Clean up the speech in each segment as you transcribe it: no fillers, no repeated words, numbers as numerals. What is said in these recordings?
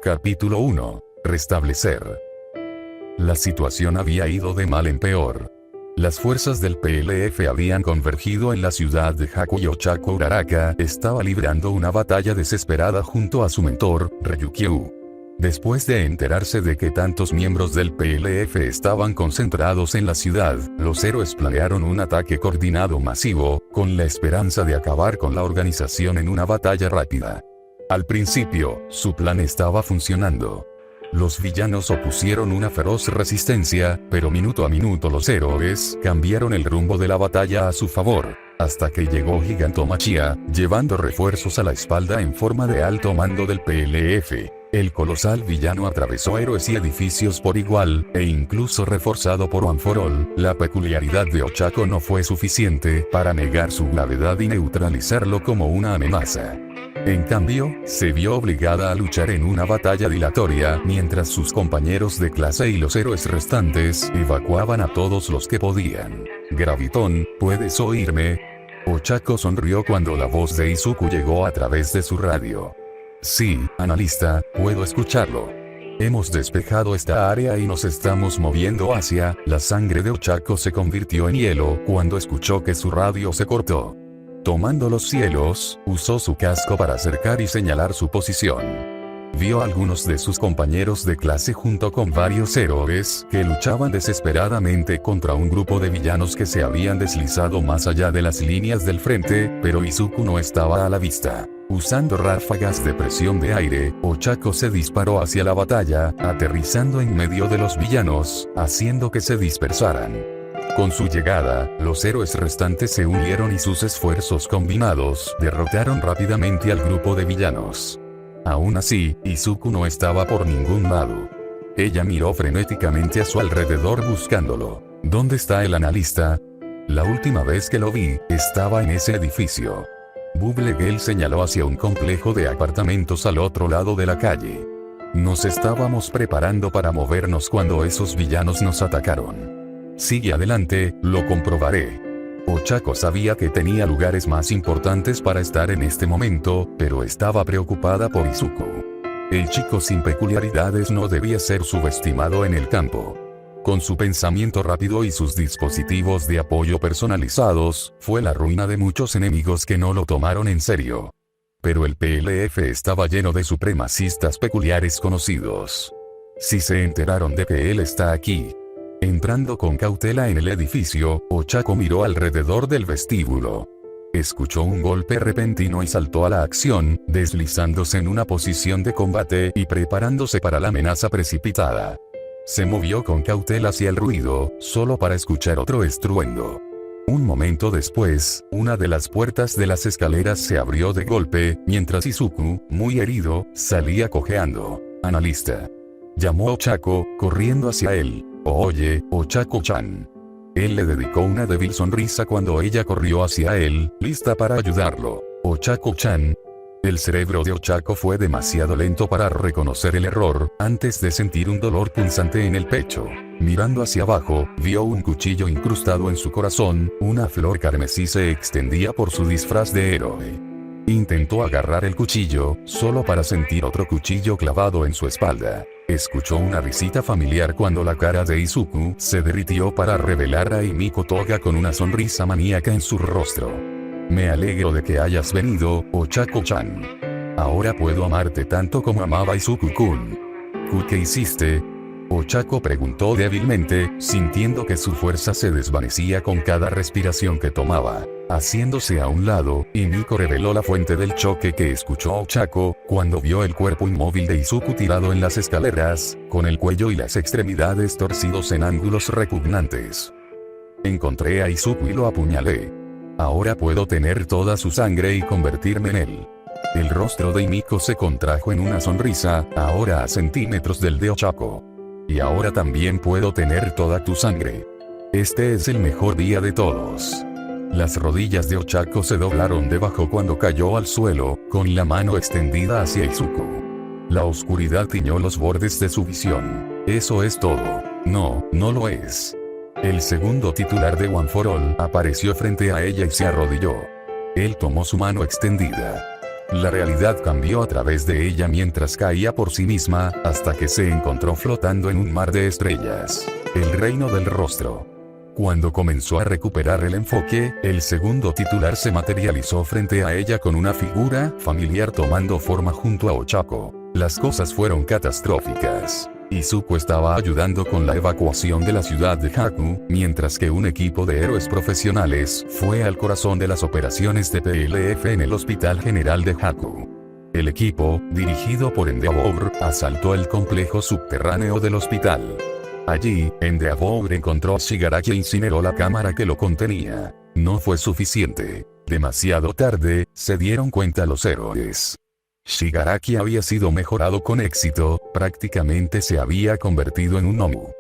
Capítulo 1. Restablecer. La situación había ido de mal en peor. Las fuerzas del PLF habían convergido en la ciudad de Haku y Ochako Uraraka estaba librando una batalla desesperada junto a su mentor, Ryukyu. Después de enterarse de que tantos miembros del PLF estaban concentrados en la ciudad, los héroes planearon un ataque coordinado masivo, con la esperanza de acabar con la organización en una batalla rápida. Al principio, su plan estaba funcionando. Los villanos opusieron una feroz resistencia, pero minuto a minuto los héroes cambiaron el rumbo de la batalla a su favor, hasta que llegó Gigantomachia, llevando refuerzos a la espalda en forma de alto mando del PLF. El colosal villano atravesó héroes y edificios por igual, e incluso reforzado por One for All, la peculiaridad de Ochako no fue suficiente para negar su gravedad y neutralizarlo como una amenaza. En cambio, se vio obligada a luchar en una batalla dilatoria, mientras sus compañeros de clase y los héroes restantes evacuaban a todos los que podían. Gravitón, ¿puedes oírme? Ochako sonrió cuando la voz de Izuku llegó a través de su radio. Sí, analista, puedo escucharlo. Hemos despejado esta área y nos estamos moviendo hacia... La sangre de Ochako se convirtió en hielo cuando escuchó que su radio se cortó. Tomando los cielos, usó su casco para acercar y señalar su posición. Vio a algunos de sus compañeros de clase junto con varios héroes que luchaban desesperadamente contra un grupo de villanos que se habían deslizado más allá de las líneas del frente, pero Izuku no estaba a la vista. Usando ráfagas de presión de aire, Ochako se disparó hacia la batalla, aterrizando en medio de los villanos, haciendo que se dispersaran. Con su llegada, los héroes restantes se unieron y sus esfuerzos combinados derrotaron rápidamente al grupo de villanos. Aún así, Izuku no estaba por ningún lado. Ella miró frenéticamente a su alrededor buscándolo. ¿Dónde está el analista? La última vez que lo vi, estaba en ese edificio. Bubblegale señaló hacia un complejo de apartamentos al otro lado de la calle. Nos estábamos preparando para movernos cuando esos villanos nos atacaron. Sigue adelante, lo comprobaré. Ochako sabía que tenía lugares más importantes para estar en este momento, pero estaba preocupada por Izuku. El chico sin peculiaridades no debía ser subestimado en el campo. Con su pensamiento rápido y sus dispositivos de apoyo personalizados, fue la ruina de muchos enemigos que no lo tomaron en serio. Pero el PLF estaba lleno de supremacistas peculiares conocidos. Si se enteraron de que él está aquí. Entrando con cautela en el edificio, Ochako miró alrededor del vestíbulo. Escuchó un golpe repentino y saltó a la acción, deslizándose en una posición de combate y preparándose para la amenaza precipitada. Se movió con cautela hacia el ruido, solo para escuchar otro estruendo. Un momento después, una de las puertas de las escaleras se abrió de golpe, mientras Izuku, muy herido, salía cojeando. Analista. Llamó a Ochako, corriendo hacia él. Oye, Ochako-chan. Él le dedicó una débil sonrisa cuando ella corrió hacia él, lista para ayudarlo. Ochako-chan. El cerebro de Ochako fue demasiado lento para reconocer el error, antes de sentir un dolor punzante en el pecho. Mirando hacia abajo, vio un cuchillo incrustado en su corazón, una flor carmesí se extendía por su disfraz de héroe. Intentó agarrar el cuchillo, solo para sentir otro cuchillo clavado en su espalda. Escuchó una risita familiar cuando la cara de Izuku se derritió para revelar a Himiko Toga con una sonrisa maníaca en su rostro. Me alegro de que hayas venido, Ochako-chan. Ahora puedo amarte tanto como amaba Izuku-kun. ¿Qué hiciste? Ochako preguntó débilmente, sintiendo que su fuerza se desvanecía con cada respiración que tomaba. Haciéndose a un lado, Himiko reveló la fuente del choque que escuchó Ochako, cuando vio el cuerpo inmóvil de Izuku tirado en las escaleras, con el cuello y las extremidades torcidos en ángulos repugnantes. Encontré a Izuku y lo apuñalé. Ahora puedo tener toda su sangre y convertirme en él. El rostro de Himiko se contrajo en una sonrisa, ahora a centímetros del de Ochako. Y ahora también puedo tener toda tu sangre. Este es el mejor día de todos. Las rodillas de Ochako se doblaron debajo cuando cayó al suelo, con la mano extendida hacia Izuku. La oscuridad tiñó los bordes de su visión. Eso es todo. No, no lo es. El segundo titular de One for All apareció frente a ella y se arrodilló. Él tomó su mano extendida. La realidad cambió a través de ella mientras caía por sí misma, hasta que se encontró flotando en un mar de estrellas. El reino del rostro. Cuando comenzó a recuperar el enfoque, el segundo titular se materializó frente a ella con una figura familiar tomando forma junto a Ochako. Las cosas fueron catastróficas. Izuku estaba ayudando con la evacuación de la ciudad de Haku, mientras que un equipo de héroes profesionales fue al corazón de las operaciones de PLF en el Hospital General de Haku. El equipo, dirigido por Endeavor, asaltó el complejo subterráneo del hospital. Allí, Endeavor encontró a Shigaraki e incineró la cámara que lo contenía. No fue suficiente. Demasiado tarde, se dieron cuenta los héroes. Shigaraki había sido mejorado con éxito, prácticamente se había convertido en un Nomu.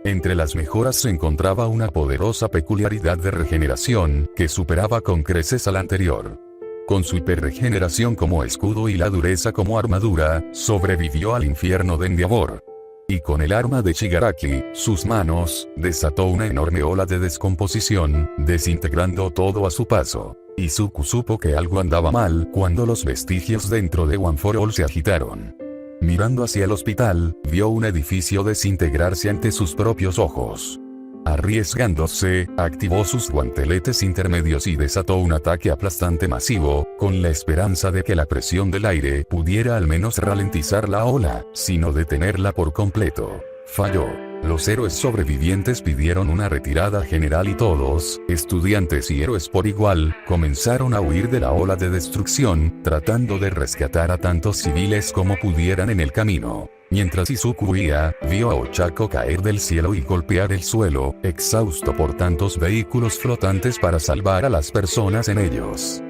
Entre las mejoras se encontraba una poderosa peculiaridad de regeneración, que superaba con creces a la anterior. Con su hiperregeneración como escudo y la dureza como armadura, sobrevivió al infierno de Endeavor. Y con el arma de Shigaraki, sus manos, desató una enorme ola de descomposición, desintegrando todo a su paso. Izuku supo que algo andaba mal cuando los vestigios dentro de One for All se agitaron. Mirando hacia el hospital, vio un edificio desintegrarse ante sus propios ojos. Arriesgándose, activó sus guanteletes intermedios y desató un ataque aplastante masivo, con la esperanza de que la presión del aire pudiera al menos ralentizar la ola, sino detenerla por completo. Falló. Los héroes sobrevivientes pidieron una retirada general y todos, estudiantes y héroes por igual, comenzaron a huir de la ola de destrucción, tratando de rescatar a tantos civiles como pudieran en el camino. Mientras Izuku huía, vio a Ochako caer del cielo y golpear el suelo, exhausto por tantos vehículos flotantes para salvar a las personas en ellos.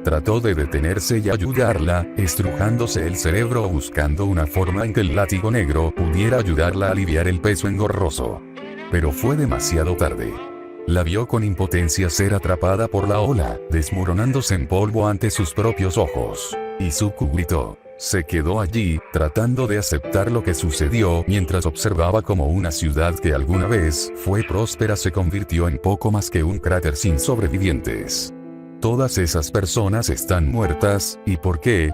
Trató de detenerse y ayudarla, estrujándose el cerebro buscando una forma en que el látigo negro pudiera ayudarla a aliviar el peso engorroso. Pero fue demasiado tarde. La vio con impotencia ser atrapada por la ola, desmoronándose en polvo ante sus propios ojos. Izuku gritó. Se quedó allí, tratando de aceptar lo que sucedió mientras observaba cómo una ciudad que alguna vez fue próspera se convirtió en poco más que un cráter sin sobrevivientes. Todas esas personas están muertas, ¿y por qué?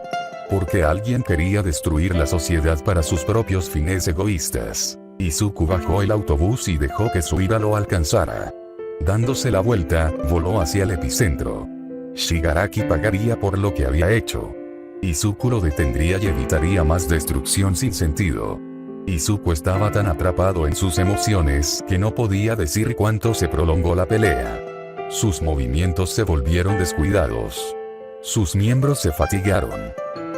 Porque alguien quería destruir la sociedad para sus propios fines egoístas. Izuku bajó el autobús y dejó que su ira lo alcanzara. Dándose la vuelta, voló hacia el epicentro. Shigaraki pagaría por lo que había hecho. Izuku lo detendría y evitaría más destrucción sin sentido. Izuku estaba tan atrapado en sus emociones que no podía decir cuánto se prolongó la pelea. Sus movimientos se volvieron descuidados. Sus miembros se fatigaron.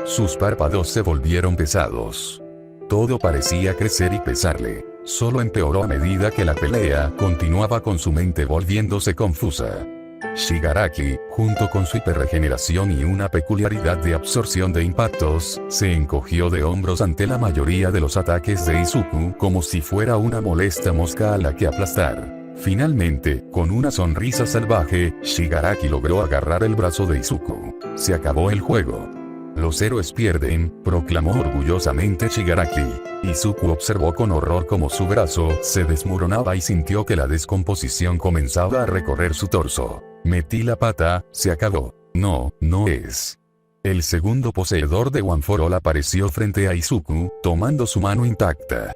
Sus párpados se volvieron pesados. Todo parecía crecer y pesarle. Solo empeoró a medida que la pelea continuaba con su mente volviéndose confusa. Shigaraki, junto con su hiperregeneración y una peculiaridad de absorción de impactos, se encogió de hombros ante la mayoría de los ataques de Izuku como si fuera una molesta mosca a la que aplastar. Finalmente, con una sonrisa salvaje, Shigaraki logró agarrar el brazo de Izuku. Se acabó el juego. Los héroes pierden, proclamó orgullosamente Shigaraki. Izuku observó con horror cómo su brazo se desmoronaba y sintió que la descomposición comenzaba a recorrer su torso. Metí la pata, se acabó. No, no es. El segundo poseedor de One for All apareció frente a Izuku, tomando su mano intacta.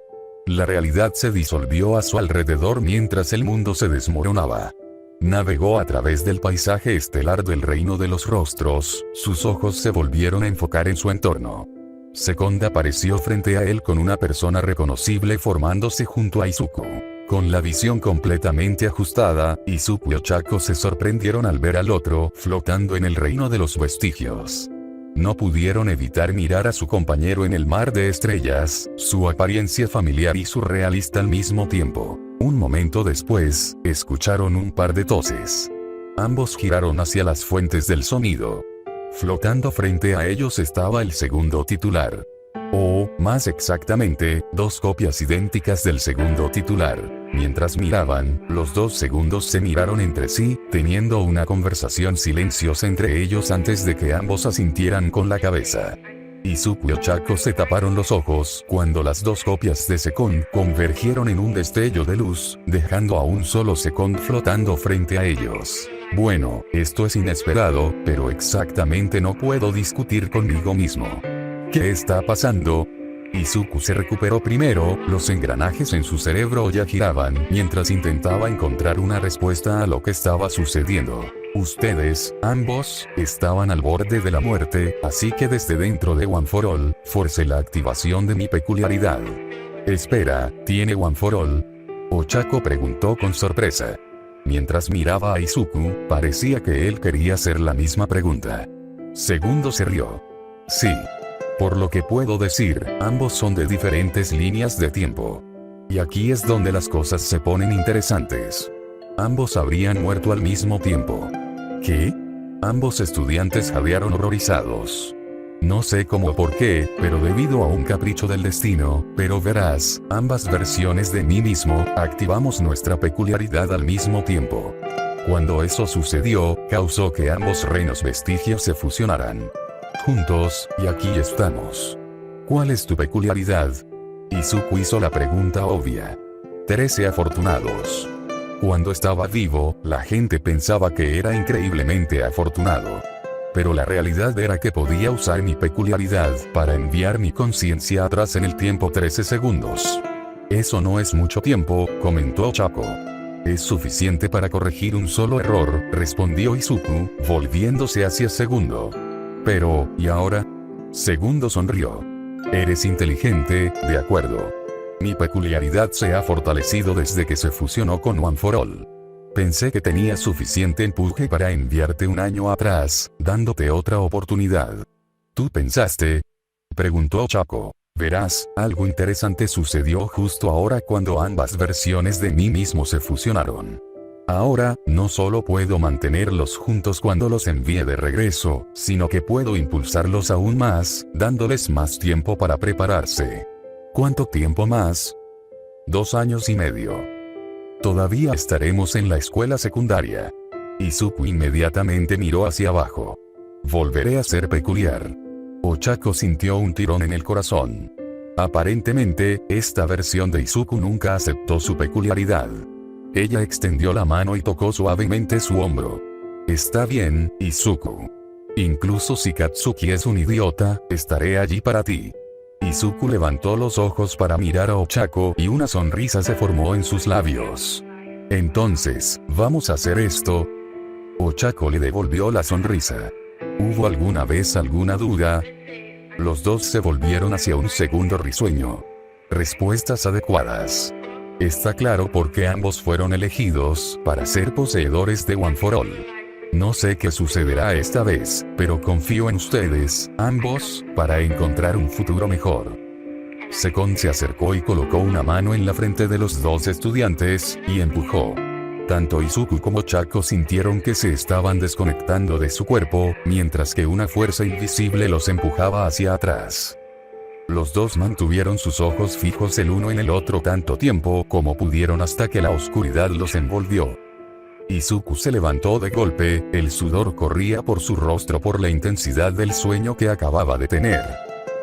La realidad se disolvió a su alrededor mientras el mundo se desmoronaba. Navegó a través del paisaje estelar del reino de los rostros, sus ojos se volvieron a enfocar en su entorno. Sekond apareció frente a él con una persona reconocible formándose junto a Izuku. Con la visión completamente ajustada, Izuku y Ochako se sorprendieron al ver al otro flotando en el reino de los vestigios. No pudieron evitar mirar a su compañero en el mar de estrellas, su apariencia familiar y surrealista al mismo tiempo. Un momento después, escucharon un par de toses. Ambos giraron hacia las fuentes del sonido. Flotando frente a ellos estaba el segundo titular. O, más exactamente, dos copias idénticas del segundo titular. Mientras miraban, los dos segundos se miraron entre sí, teniendo una conversación silenciosa entre ellos antes de que ambos asintieran con la cabeza. Izuku y Ochako se taparon los ojos cuando las dos copias de Sekond convergieron en un destello de luz, dejando a un solo Sekond flotando frente a ellos. Bueno, esto es inesperado, pero exactamente no puedo discutir conmigo mismo. ¿Qué está pasando? Izuku se recuperó primero, los engranajes en su cerebro ya giraban, mientras intentaba encontrar una respuesta a lo que estaba sucediendo. Ustedes, ambos, estaban al borde de la muerte, así que desde dentro de One for All, forcé la activación de mi peculiaridad. Espera, ¿tiene One for All? Ochako preguntó con sorpresa. Mientras miraba a Izuku, parecía que él quería hacer la misma pregunta. Segundo se rió. Sí. Por lo que puedo decir, ambos son de diferentes líneas de tiempo. Y aquí es donde las cosas se ponen interesantes. Ambos habrían muerto al mismo tiempo. ¿Qué? Ambos estudiantes jadearon horrorizados. No sé cómo o por qué, pero debido a un capricho del destino, pero verás, ambas versiones de mí mismo, activamos nuestra peculiaridad al mismo tiempo. Cuando eso sucedió, causó que ambos reinos vestigios se fusionaran. Juntos, y aquí estamos. ¿Cuál es tu peculiaridad? Izuku hizo la pregunta obvia. 13 afortunados. Cuando estaba vivo, la gente pensaba que era increíblemente afortunado. Pero la realidad era que podía usar mi peculiaridad para enviar mi conciencia atrás en el tiempo 13 segundos. Eso no es mucho tiempo, comentó Ochako. Es suficiente para corregir un solo error, respondió Izuku, volviéndose hacia Segundo. Pero, ¿y ahora? Segundo sonrió. Eres inteligente, de acuerdo. Mi peculiaridad se ha fortalecido desde que se fusionó con One for All. Pensé que tenía suficiente empuje para enviarte un año atrás, dándote otra oportunidad. ¿Tú pensaste? Preguntó Ochako. Verás, algo interesante sucedió justo ahora cuando ambas versiones de mí mismo se fusionaron. Ahora, no solo puedo mantenerlos juntos cuando los envíe de regreso, sino que puedo impulsarlos aún más, dándoles más tiempo para prepararse. ¿Cuánto tiempo más? 2 años y medio. Todavía estaremos en la escuela secundaria. Izuku inmediatamente miró hacia abajo. Volveré a ser peculiar. Ochako sintió un tirón en el corazón. Aparentemente, esta versión de Izuku nunca aceptó su peculiaridad. Ella extendió la mano y tocó suavemente su hombro. Está bien, Izuku. Incluso si Katsuki es un idiota, estaré allí para ti. Izuku levantó los ojos para mirar a Ochako y una sonrisa se formó en sus labios. Entonces, ¿vamos a hacer esto? Ochako le devolvió la sonrisa. ¿Hubo alguna vez alguna duda? Los dos se volvieron hacia un segundo risueño. Respuestas adecuadas. Está claro por qué ambos fueron elegidos para ser poseedores de One for All. No sé qué sucederá esta vez, pero confío en ustedes, ambos, para encontrar un futuro mejor. Sekon se acercó y colocó una mano en la frente de los dos estudiantes, y empujó. Tanto Izuku como Ochako sintieron que se estaban desconectando de su cuerpo, mientras que una fuerza invisible los empujaba hacia atrás. Los dos mantuvieron sus ojos fijos el uno en el otro tanto tiempo como pudieron hasta que la oscuridad los envolvió. Izuku se levantó de golpe, el sudor corría por su rostro por la intensidad del sueño que acababa de tener.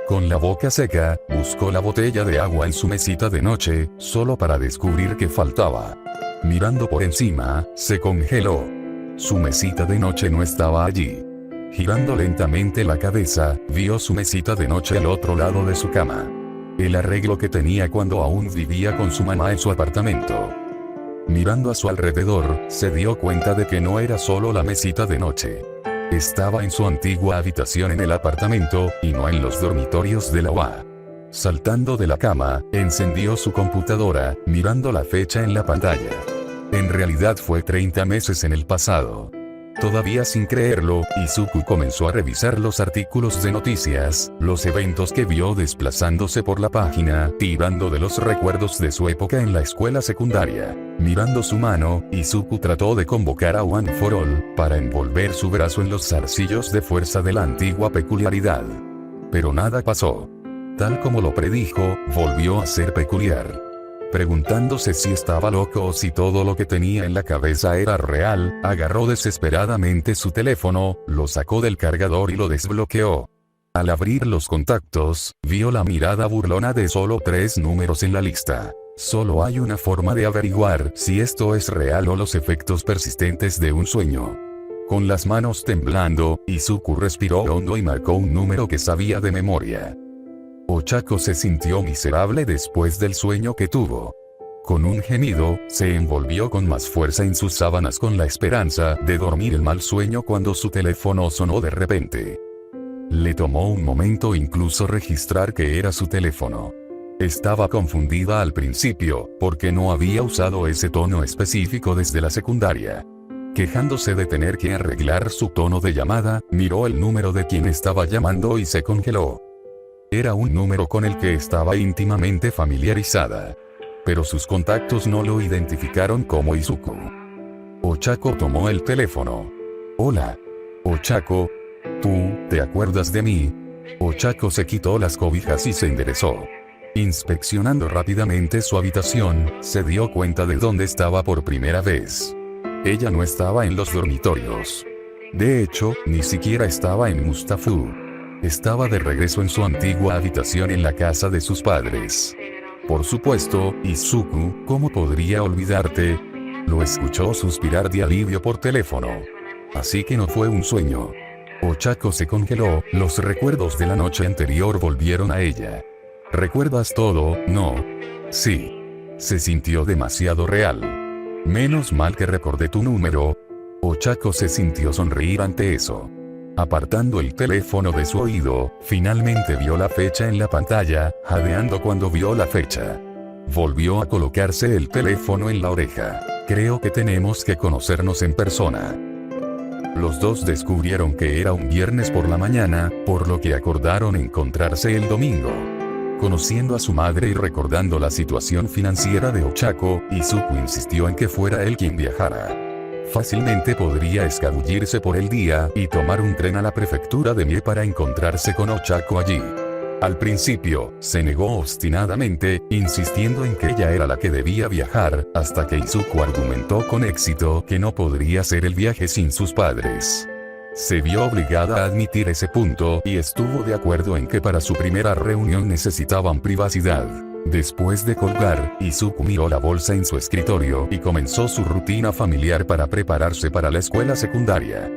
Con la boca seca, buscó la botella de agua en su mesita de noche, solo para descubrir que faltaba. Mirando por encima, se congeló. Su mesita de noche no estaba allí. Girando lentamente la cabeza, vio su mesita de noche al otro lado de su cama. El arreglo que tenía cuando aún vivía con su mamá en su apartamento. Mirando a su alrededor, se dio cuenta de que no era solo la mesita de noche. Estaba en su antigua habitación en el apartamento, y no en los dormitorios de la UA. Saltando de la cama, encendió su computadora, mirando la fecha en la pantalla. En realidad fue 30 meses en el pasado. Todavía sin creerlo, Izuku comenzó a revisar los artículos de noticias, los eventos que vio desplazándose por la página, tirando de los recuerdos de su época en la escuela secundaria. Mirando su mano, Izuku trató de convocar a One for All, para envolver su brazo en los zarcillos de fuerza de la antigua peculiaridad. Pero nada pasó. Tal como lo predijo, volvió a ser peculiar. Preguntándose si estaba loco o si todo lo que tenía en la cabeza era real, agarró desesperadamente su teléfono, lo sacó del cargador y lo desbloqueó. Al abrir los contactos, vio la mirada burlona de solo 3 números en la lista. Solo hay una forma de averiguar si esto es real o los efectos persistentes de un sueño. Con las manos temblando, Izuku respiró hondo y marcó un número que sabía de memoria. Ochako se sintió miserable después del sueño que tuvo. Con un gemido, se envolvió con más fuerza en sus sábanas con la esperanza de dormir el mal sueño cuando su teléfono sonó de repente. Le tomó un momento incluso registrar que era su teléfono. Estaba confundida al principio, porque no había usado ese tono específico desde la secundaria. Quejándose de tener que arreglar su tono de llamada, miró el número de quien estaba llamando y se congeló. Era un número con el que estaba íntimamente familiarizada. Pero sus contactos no lo identificaron como Izuku. Ochako tomó el teléfono. Hola. Ochako. ¿Tú, te acuerdas de mí? Ochako se quitó las cobijas y se enderezó. Inspeccionando rápidamente su habitación, se dio cuenta de dónde estaba por primera vez. Ella no estaba en los dormitorios. De hecho, ni siquiera estaba en Mustafu. Estaba de regreso en su antigua habitación en la casa de sus padres. Por supuesto, Izuku, ¿cómo podría olvidarte? Lo escuchó suspirar de alivio por teléfono. Así que no fue un sueño. Ochako se congeló, los recuerdos de la noche anterior volvieron a ella. ¿Recuerdas todo, no? Sí. Se sintió demasiado real. Menos mal que recordé tu número. Ochako se sintió sonreír ante eso. Apartando el teléfono de su oído, finalmente vio la fecha en la pantalla, jadeando cuando vio la fecha. Volvió a colocarse el teléfono en la oreja. Creo que tenemos que conocernos en persona. Los dos descubrieron que era un viernes por la mañana, por lo que acordaron encontrarse el domingo. Conociendo a su madre y recordando la situación financiera de Ochako, Izuku insistió en que fuera él quien viajara. Fácilmente podría escabullirse por el día y tomar un tren a la prefectura de Mie para encontrarse con Ochako allí. Al principio, se negó obstinadamente, insistiendo en que ella era la que debía viajar, hasta que Izuku argumentó con éxito que no podría hacer el viaje sin sus padres. Se vio obligada a admitir ese punto y estuvo de acuerdo en que para su primera reunión necesitaban privacidad. Después de colgar, Izuku miró la bolsa en su escritorio y comenzó su rutina familiar para prepararse para la escuela secundaria.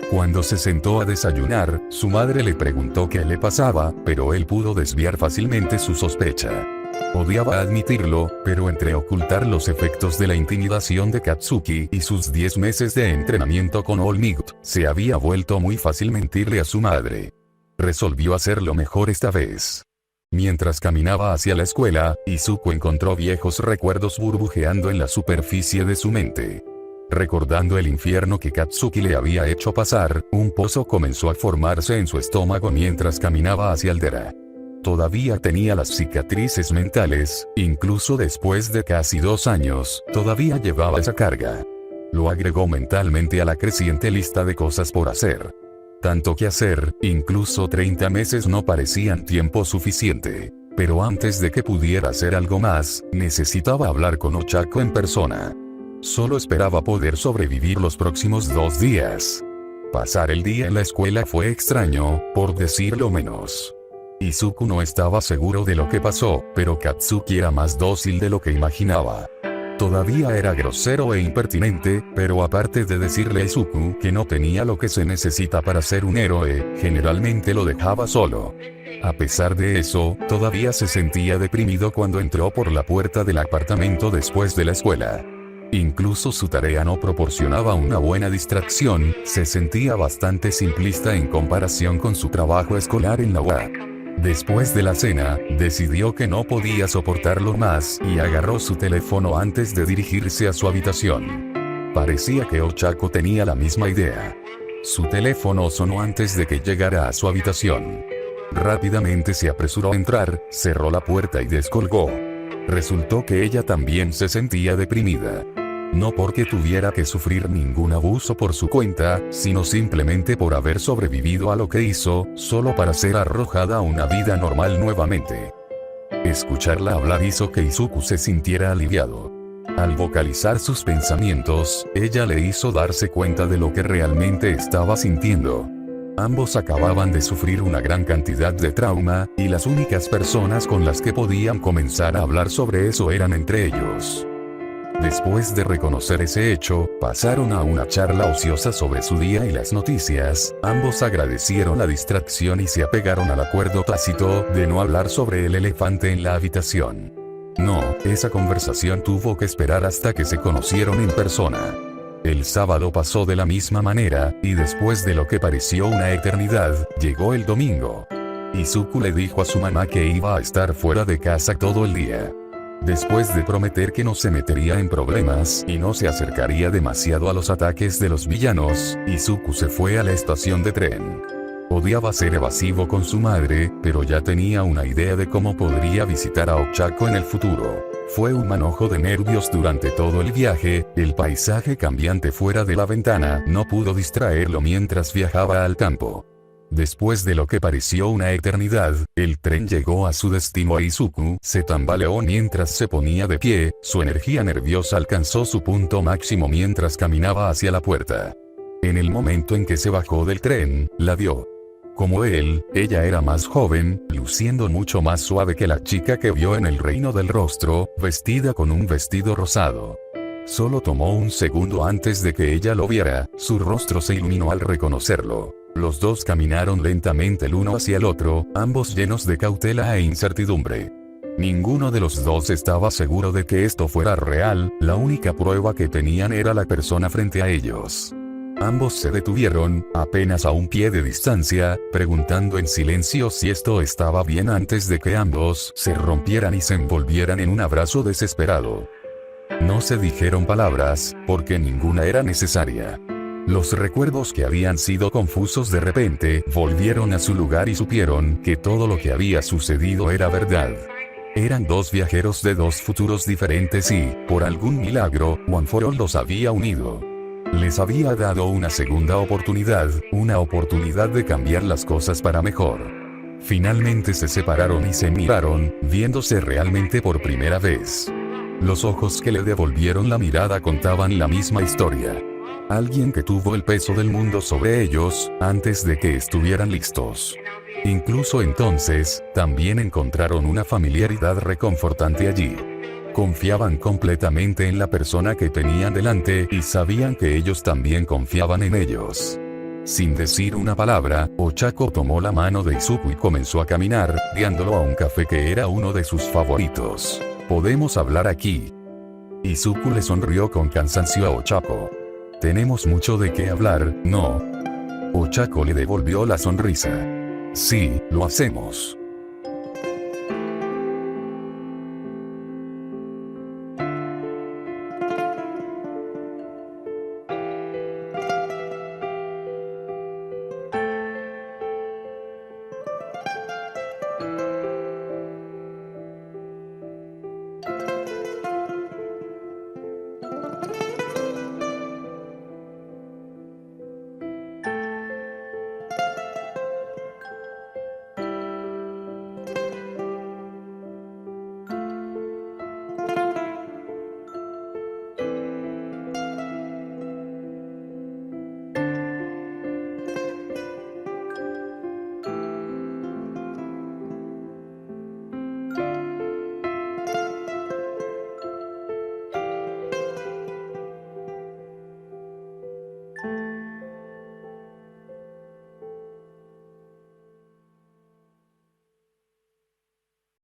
Cuando se sentó a desayunar, su madre le preguntó qué le pasaba, pero él pudo desviar fácilmente su sospecha. Odiaba admitirlo, pero entre ocultar los efectos de la intimidación de Katsuki y sus 10 meses de entrenamiento con All Might, se había vuelto muy fácil mentirle a su madre. Resolvió hacerlo mejor esta vez. Mientras caminaba hacia la escuela, Izuku encontró viejos recuerdos burbujeando en la superficie de su mente. Recordando el infierno que Katsuki le había hecho pasar, un pozo comenzó a formarse en su estómago mientras caminaba hacia el Dera. Todavía tenía las cicatrices mentales, incluso después de casi 2 años, todavía llevaba esa carga. Lo agregó mentalmente a la creciente lista de cosas por hacer. Tanto que hacer, incluso 30 meses no parecían tiempo suficiente. Pero antes de que pudiera hacer algo más, necesitaba hablar con Ochako en persona. Solo esperaba poder sobrevivir los próximos 2 días. Pasar el día en la escuela fue extraño, por decirlo menos. Izuku no estaba seguro de lo que pasó, pero Katsuki era más dócil de lo que imaginaba. Todavía era grosero e impertinente, pero aparte de decirle a Izuku que no tenía lo que se necesita para ser un héroe, generalmente lo dejaba solo. A pesar de eso, todavía se sentía deprimido cuando entró por la puerta del apartamento después de la escuela. Incluso su tarea no proporcionaba una buena distracción, se sentía bastante simplista en comparación con su trabajo escolar en la UA. Después de la cena, decidió que no podía soportarlo más y agarró su teléfono antes de dirigirse a su habitación. Parecía que Ochako tenía la misma idea. Su teléfono sonó antes de que llegara a su habitación. Rápidamente se apresuró a entrar, cerró la puerta y descolgó. Resultó que ella también se sentía deprimida. No porque tuviera que sufrir ningún abuso por su cuenta, sino simplemente por haber sobrevivido a lo que hizo, solo para ser arrojada a una vida normal nuevamente. Escucharla hablar hizo que Izuku se sintiera aliviado. Al vocalizar sus pensamientos, ella le hizo darse cuenta de lo que realmente estaba sintiendo. Ambos acababan de sufrir una gran cantidad de trauma, y las únicas personas con las que podían comenzar a hablar sobre eso eran entre ellos. Después de reconocer ese hecho, pasaron a una charla ociosa sobre su día y las noticias. Ambos agradecieron la distracción y se apegaron al acuerdo tácito de no hablar sobre el elefante en la habitación. No, esa conversación tuvo que esperar hasta que se conocieron en persona. El sábado pasó de la misma manera, y después de lo que pareció una eternidad, llegó el domingo. Izuku le dijo a su mamá que iba a estar fuera de casa todo el día. Después de prometer que no se metería en problemas y no se acercaría demasiado a los ataques de los villanos, Izuku se fue a la estación de tren. Odiaba ser evasivo con su madre, pero ya tenía una idea de cómo podría visitar a Ochako en el futuro. Fue un manojo de nervios durante todo el viaje, el paisaje cambiante fuera de la ventana no pudo distraerlo mientras viajaba al campo. Después de lo que pareció una eternidad, el tren llegó a su destino e Izuku se tambaleó mientras se ponía de pie, su energía nerviosa alcanzó su punto máximo mientras caminaba hacia la puerta. En el momento en que se bajó del tren, la vio. Como él, ella era más joven, luciendo mucho más suave que la chica que vio en el reino del rostro, vestida con un vestido rosado. Solo tomó un segundo antes de que ella lo viera, su rostro se iluminó al reconocerlo. Los dos caminaron lentamente el uno hacia el otro, ambos llenos de cautela e incertidumbre. Ninguno de los dos estaba seguro de que esto fuera real, la única prueba que tenían era la persona frente a ellos. Ambos se detuvieron, apenas a un pie de distancia, preguntando en silencio si esto estaba bien antes de que ambos se rompieran y se envolvieran en un abrazo desesperado. No se dijeron palabras, porque ninguna era necesaria. Los recuerdos que habían sido confusos de repente volvieron a su lugar y supieron que todo lo que había sucedido era verdad. Eran dos viajeros de dos futuros diferentes y, por algún milagro, One for All los había unido. Les había dado una segunda oportunidad, una oportunidad de cambiar las cosas para mejor. Finalmente se separaron y se miraron, viéndose realmente por primera vez. Los ojos que le devolvieron la mirada contaban la misma historia. Alguien que tuvo el peso del mundo sobre ellos, antes de que estuvieran listos. Incluso entonces, también encontraron una familiaridad reconfortante allí. Confiaban completamente en la persona que tenían delante y sabían que ellos también confiaban en ellos. Sin decir una palabra, Ochako tomó la mano de Izuku y comenzó a caminar, guiándolo a un café que era uno de sus favoritos. ¿Podemos hablar aquí? Izuku le sonrió con cansancio a Ochako. Tenemos mucho de qué hablar, ¿no? Ochako le devolvió la sonrisa. Sí, lo hacemos.